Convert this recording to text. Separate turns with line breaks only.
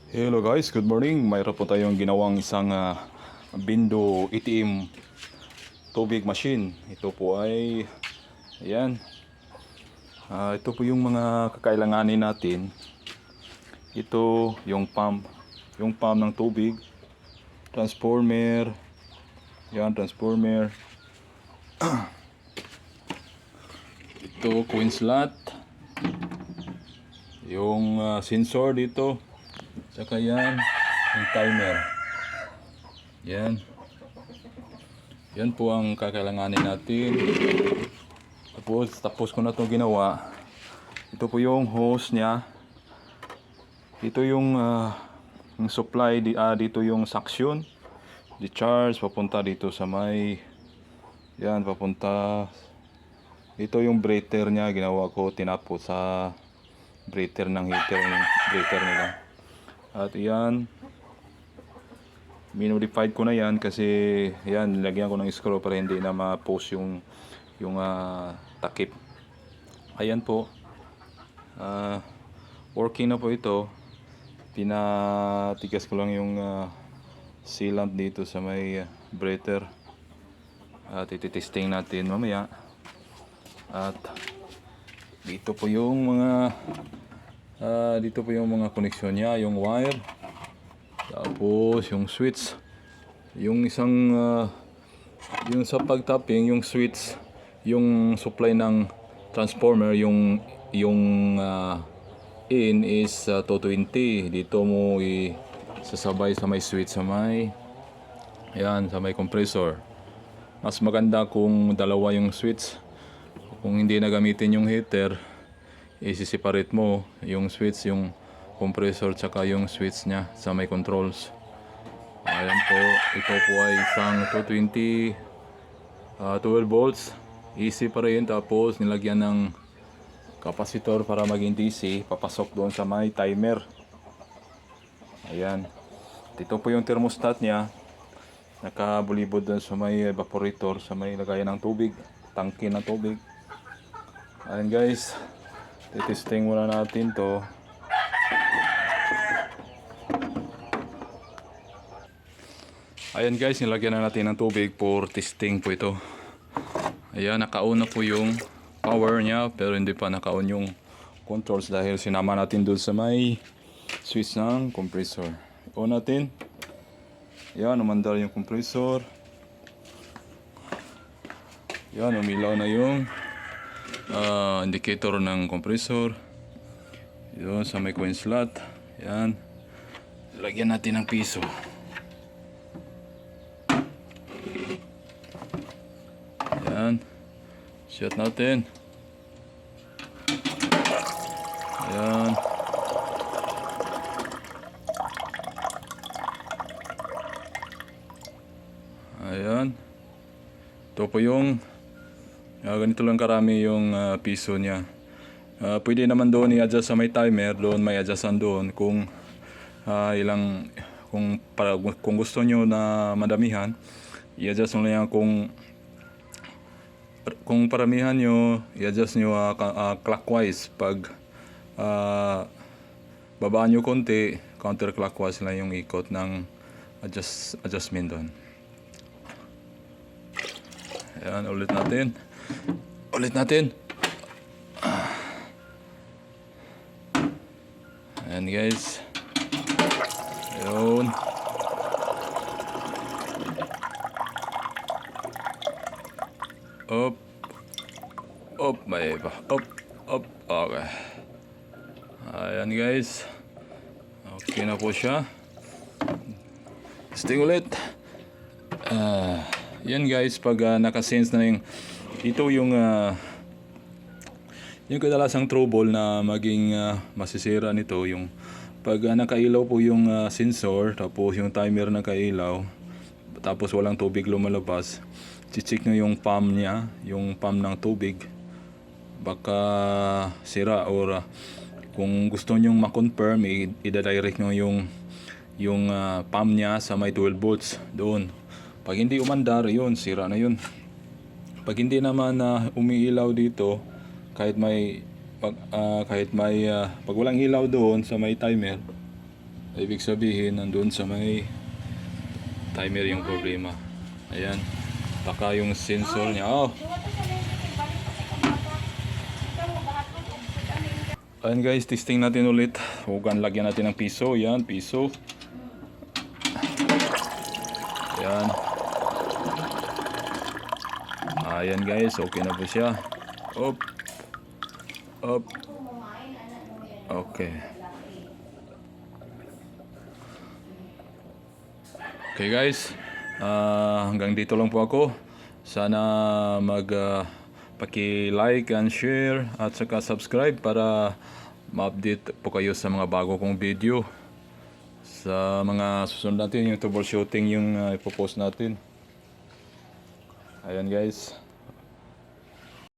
Hello guys, good morning. Mayroon po tayong ginawang isang Bindo ATM tubig machine. Ito po ay ayan. Ito po yung mga kakailanganin natin. Ito yung pump ng tubig, transformer. Yan, transformer. Ito coin slot. Yung sensor dito. Saka yan, yung timer. Yan. Yan po ang kakailanganin natin. Tapos ko na itong ginawa. Ito po yung hose niya. Ito yung supply. Dito yung suction. Discharge. Papunta dito sa may... Yan, papunta... Ito yung breather niya. Ginawa ko, tinapo sa breather ng heater. Yung breather nila. At yan, minodified ko na yan kasi yan, lagyan ko ng screw para hindi na ma-post yung takip. Ayan po, working na po ito. Pinatigas ko lang yung sealant dito sa may breather. At ititesting natin mamaya. At dito po yung mga koneksyon niya, yung wire, tapos yung switch, yung isang yung sa pagtapping, yung switch, yung supply ng transformer, yung in is 220. Dito mo isasabay sa may switch sa may compressor. Mas maganda kung dalawa yung switch. Kung hindi na gamitin yung heater, isi-separate mo yung switch, yung compressor, tsaka yung switch niya sa may controls. Ayan po, ito po ay isang 220 12 volts. Easy pa rin, tapos nilagyan ng capacitor para maging DC. Papasok doon sa may timer. Ayan. Ito po yung thermostat niya. Nakabulibod doon sa may evaporator, sa may lagayan ng tubig, tangke ng tubig. Ayan guys, titesting muna natin to. Ayan guys, nilagyan na natin ng tubig for testing po ito. Ayan, naka-on na po yung power niya, pero hindi pa naka-on yung controls dahil sinama natin doon sa may switch ng compressor. On natin. Ayan, umandar yung compressor. Ayan, umilaw na yung indicator ng compressor. Yun, sa may coin slot. Yan. Lagyan natin ng piso. Yan. Shut natin. Yan. Ayan. Ito po yung ganito lang karami yung piso niya. Pwede naman doon i-adjust sa may timer, doon may adjustan doon kung kung gusto nyo na madamihan, i-adjust nyo lang kung paramihan nyo, i-adjust nyo clockwise. Pag babaan nyo konti, counterclockwise lang yung ikot ng adjustment doon. Ayan, ulit natin. Ayan guys. Ayun. May iba. Okay. Ayan guys. Okay na po siya. Testing ulit. Yan guys, pag nakasense na yung ito yung kadalasang trouble na maging masisira nito, yung pag nakailaw po yung sensor, tapos yung timer nakailaw, tapos walang tubig lumalabas, check nyo yung pump niya, yung pump ng tubig, baka sira. Or kung gusto nyo ma-confirm, i-direct nyo yung pump niya sa may 12 volts doon. Pag hindi umandar, yun, sira na yun. Pag hindi naman umiilaw dito, kahit pag walang ilaw doon sa may timer, Ibig sabihin, nandun sa may timer yung problema. Ayan. Taka yung sensor niya. Oh! Ayan guys, testing natin ulit. Huwag lagyan natin ng piso. Yan, piso. Ayan. Ayan guys, okay na po siya. Up. Up. Okay. Okay guys, hanggang dito lang po ako. Sana paki-like and share at saka subscribe para ma-update po kayo sa mga bago kong video. Sa mga susunod natin, yung troubleshooting yung ipopost natin. Ayan guys.